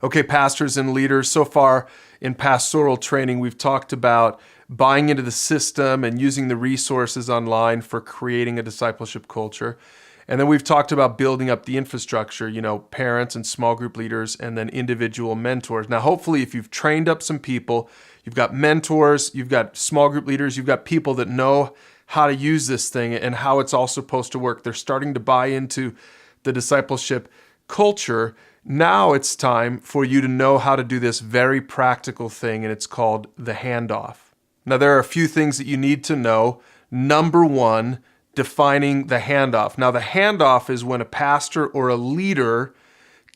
Okay, pastors and leaders, so far in pastoral training, we've talked about buying into the system and using the resources online for creating a discipleship culture. And then we've talked about building up the infrastructure, parents and small group leaders, and then individual mentors. Now, hopefully, if you've trained up some people, you've got mentors, you've got small group leaders, you've got people that know how to use this thing and how it's all supposed to work. They're starting to buy into the discipleship culture. Now it's time for you to know how to do this very practical thing, and it's called the handoff. Now, there are a few things that you need to know. Number one, defining the handoff. Now, the handoff is when a pastor or a leader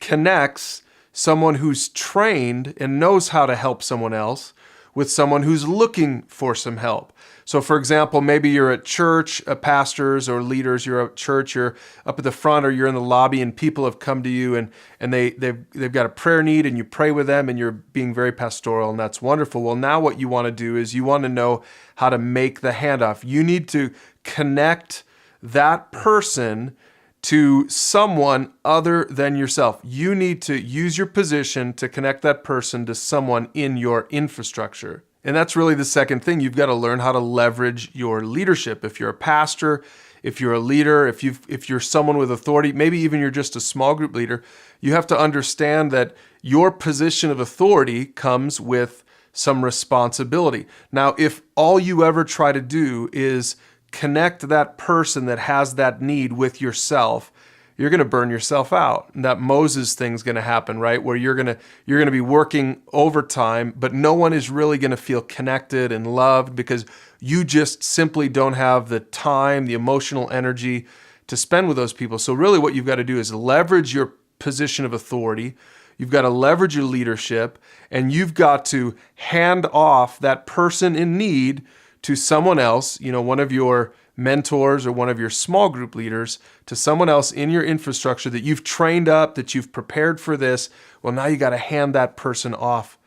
connects someone who's trained and knows how to help someone else with someone who's looking for some help. So, for example, maybe you're at church, pastors or leaders, you're at church, you're up at the front or you're in the lobby and people have come to you and they've got a prayer need and you pray with them and you're being very pastoral and that's wonderful. Well, now what you want to do is you want to know how to make the handoff. You need to connect that person to someone other than yourself. You need to use your position to connect that person to someone in your infrastructure. And that's really the second thing. You've got to learn how to leverage your leadership. If you're a pastor, if you're a leader, if you're someone with authority, maybe even you're just a small group leader, you have to understand that your position of authority comes with some responsibility. Now, if all you ever try to do is connect that person that has that need with yourself, you're going to burn yourself out. And that Moses thing's going to happen, right? Where you're going to be working overtime, but no one is really going to feel connected and loved because you just simply don't have the time, the emotional energy to spend with those people. So really what you've got to do is leverage your position of authority. You've got to leverage your leadership, and you've got to hand off that person in need to someone else, one of your mentors or one of your small group leaders, to someone else in your infrastructure that you've trained up, that you've prepared for this. Well, now you got to hand that person off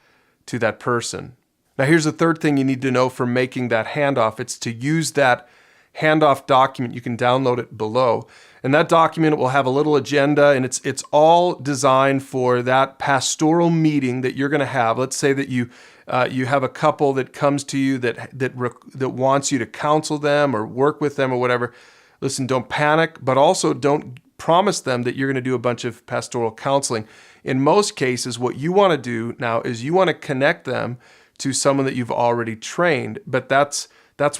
to that person. Now, here's the third thing you need to know for making that handoff. It's to use that handoff document. You can download it below. And that document will have a little agenda, and it's all designed for that pastoral meeting that you're going to have. Let's say that you have a couple that comes to you that wants you to counsel them or work with them or whatever. Listen, don't panic, but also don't promise them that you're going to do a bunch of pastoral counseling. In most cases, what you want to do now is you want to connect them to someone that you've already trained, but that's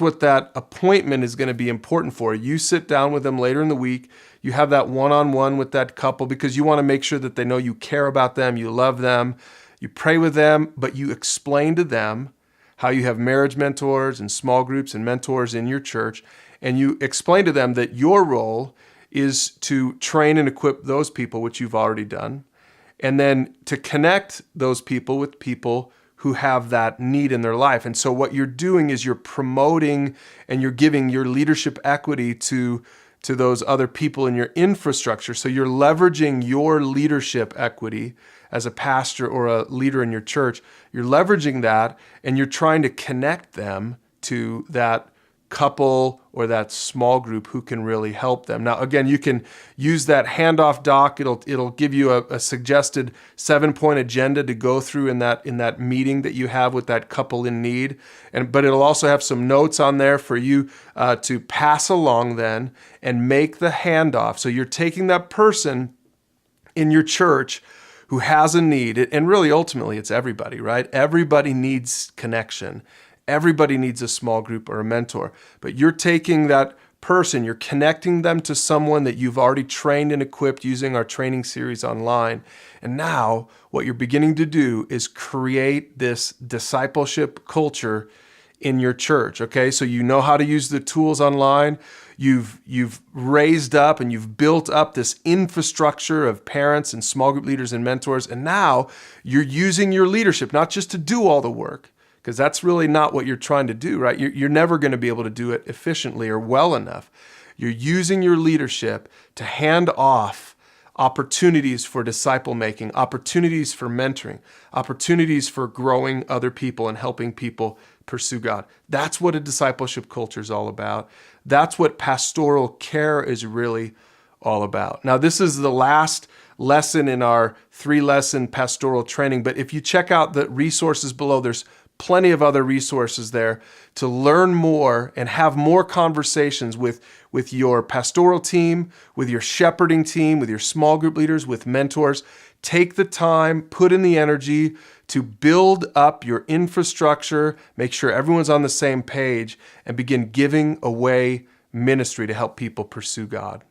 what that appointment is going to be important for. You sit down with them later in the week. You have that one-on-one with that couple because you want to make sure that they know you care about them, you love them, you pray with them, but you explain to them how you have marriage mentors and small groups and mentors in your church, and you explain to them that your role is to train and equip those people, which you've already done, and then to connect those people with people who have that need in their life. And so what you're doing is you're promoting and you're giving your leadership equity to those other people in your infrastructure. So you're leveraging your leadership equity as a pastor or a leader in your church. You're leveraging that and you're trying to connect them to that couple or that small group who can really help them. Now, again, you can use that handoff doc. It'll give you a suggested 7-point agenda to go through in that meeting that you have with that couple in need. But it'll also have some notes on there for you to pass along then and make the handoff. So you're taking that person in your church who has a need, and really ultimately it's everybody, right? Everybody needs connection. Everybody needs a small group or a mentor, but you're taking that person, you're connecting them to someone that you've already trained and equipped using our training series online. And now what you're beginning to do is create this discipleship culture in your church, okay? So you know how to use the tools online. You've raised up and you've built up this infrastructure of parents and small group leaders and mentors. And now you're using your leadership, not just to do all the work, because that's really not what you're trying to do, right? You're never going to be able to do it efficiently or well enough. You're using your leadership to hand off opportunities for disciple making, opportunities for mentoring, opportunities for growing other people and helping people pursue God. That's what a discipleship culture is all about. That's what pastoral care is really all about. Now, this is the last lesson in our 3-lesson pastoral training. But if you check out the resources below, there's plenty of other resources there to learn more and have more conversations with your pastoral team, with your shepherding team, with your small group leaders, with mentors. Take the time, put in the energy to build up your infrastructure, make sure everyone's on the same page, and begin giving away ministry to help people pursue God.